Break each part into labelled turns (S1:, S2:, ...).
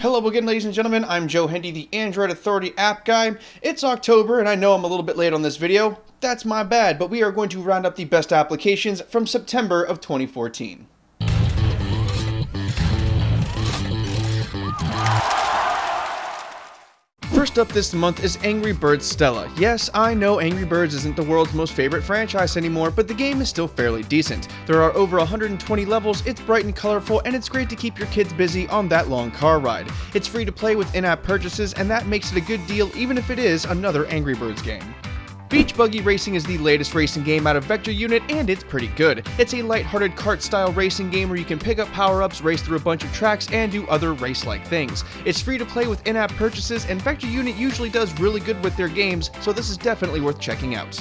S1: Hello again, ladies and gentlemen. I'm Joe Hendy, the Android Authority app guy. It's October, and I know I'm a little bit late on this video. That's my bad, but we are going to round up the best applications from September of 2014. First up this month is Angry Birds Stella. Yes, I know Angry Birds isn't the world's most favorite franchise anymore, but the game is still fairly decent. There are over 120 levels, it's bright and colorful, and it's great to keep your kids busy on that long car ride. It's free to play with in-app purchases, and that makes it a good deal even if it is another Angry Birds game. Beach Buggy Racing is the latest racing game out of Vector Unit, and it's pretty good. It's a lighthearted kart-style racing game where you can pick up power-ups, race through a bunch of tracks, and do other race-like things. It's free to play with in-app purchases, and Vector Unit usually does really good with their games, so this is definitely worth checking out.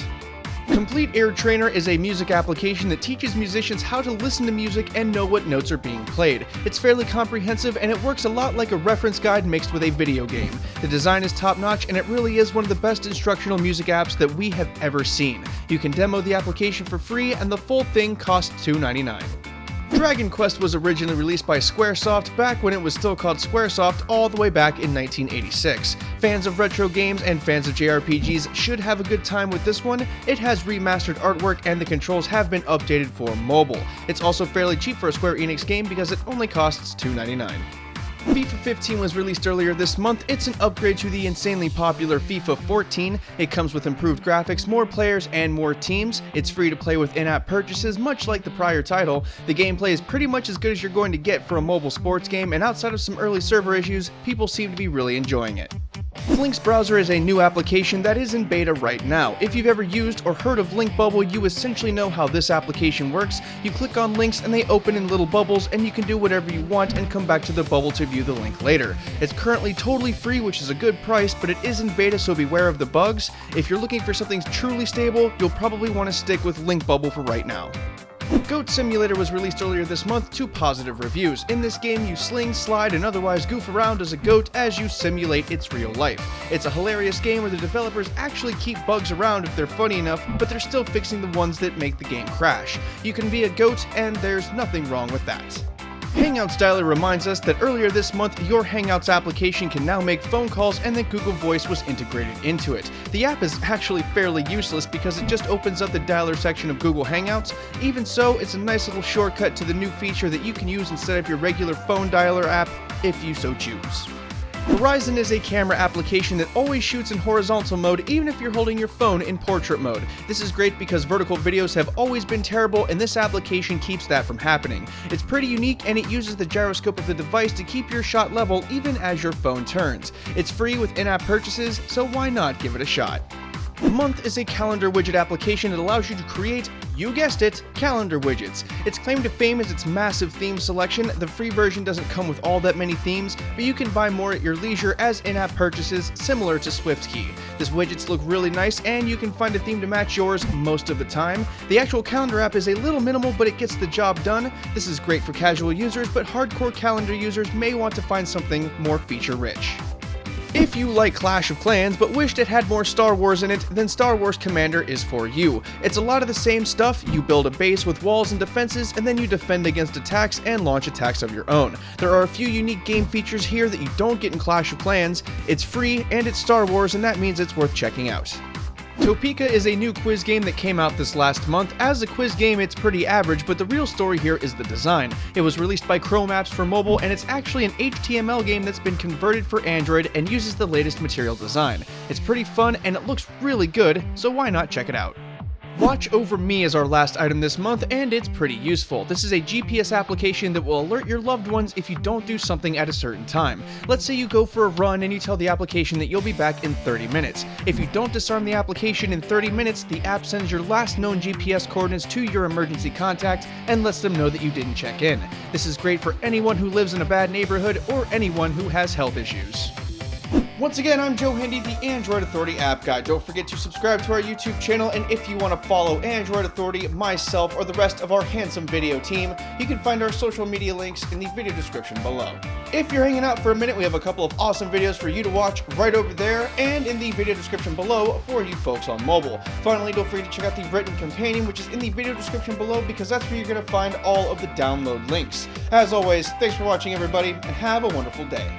S1: Complete Ear Trainer is a music application that teaches musicians how to listen to music and know what notes are being played. It's fairly comprehensive, and it works a lot like a reference guide mixed with a video game. The design is top-notch, and it really is one of the best instructional music apps that we have ever seen. You can demo the application for free, and the full thing costs $2.99. Dragon Quest was originally released by Squaresoft back when it was still called Squaresoft all the way back in 1986. Fans of retro games and fans of JRPGs should have a good time with this one. It has remastered artwork and the controls have been updated for mobile. It's also fairly cheap for a Square Enix game because it only costs $2.99. FIFA 15 was released earlier this month. It's an upgrade to the insanely popular FIFA 14. It comes with improved graphics, more players, and more teams. It's free to play with in-app purchases, much like the prior title. The gameplay is pretty much as good as you're going to get for a mobile sports game, and outside of some early server issues, people seem to be really enjoying it. Flink's Browser is a new application that is in beta right now. If you've ever used or heard of Link Bubble, you essentially know how this application works. You click on links and they open in little bubbles, and you can do whatever you want and come back to the bubble to view the link later. It's currently totally free, which is a good price, but it is in beta, so beware of the bugs. If you're looking for something truly stable, you'll probably want to stick with Link Bubble for right now. Goat Simulator was released earlier this month to positive reviews. In this game, you sling, slide, and otherwise goof around as a goat as you simulate its real life. It's a hilarious game where the developers actually keep bugs around if they're funny enough, but they're still fixing the ones that make the game crash. You can be a goat, and there's nothing wrong with that. Hangouts Dialer reminds us that earlier this month, your Hangouts application can now make phone calls, and that Google Voice was integrated into it. The app is actually fairly useless because it just opens up the dialer section of Google Hangouts. Even so, it's a nice little shortcut to the new feature that you can use instead of your regular phone dialer app, if you so choose. Horizon is a camera application that always shoots in horizontal mode even if you're holding your phone in portrait mode. This is great because vertical videos have always been terrible, and this application keeps that from happening. It's pretty unique, and it uses the gyroscope of the device to keep your shot level even as your phone turns. It's free with in-app purchases, so why not give it a shot? Month is a calendar widget application that allows you to create, you guessed it, calendar widgets. Its claim to fame is its massive theme selection. The free version doesn't come with all that many themes, but you can buy more at your leisure as in-app purchases, similar to SwiftKey. These widgets look really nice, and you can find a theme to match yours most of the time. The actual calendar app is a little minimal, but it gets the job done. This is great for casual users, but hardcore calendar users may want to find something more feature-rich. If you like Clash of Clans but wished it had more Star Wars in it, then Star Wars Commander is for you. It's a lot of the same stuff. You build a base with walls and defenses, and then you defend against attacks and launch attacks of your own. There are a few unique game features here that you don't get in Clash of Clans. It's free, and it's Star Wars, and that means it's worth checking out. Topeka is a new quiz game that came out this last month. As a quiz game, it's pretty average, but the real story here is the design. It was released by Chrome Apps for mobile, and it's actually an HTML game that's been converted for Android and uses the latest material design. It's pretty fun, and it looks really good, so why not check it out? Watch Over Me is our last item this month, and it's pretty useful. This is a GPS application that will alert your loved ones if you don't do something at a certain time. Let's say you go for a run and you tell the application that you'll be back in 30 minutes. If you don't disarm the application in 30 minutes, the app sends your last known GPS coordinates to your emergency contact and lets them know that you didn't check in. This is great for anyone who lives in a bad neighborhood or anyone who has health issues. Once again, I'm Joe Hendy, the Android Authority app guy. Don't forget to subscribe to our YouTube channel, and if you want to follow Android Authority, myself, or the rest of our handsome video team, you can find our social media links in the video description below. If you're hanging out for a minute, we have a couple of awesome videos for you to watch right over there and in the video description below for you folks on mobile. Finally, don't forget to check out the written companion, which is in the video description below, because that's where you're going to find all of the download links. As always, thanks for watching, everybody, and have a wonderful day.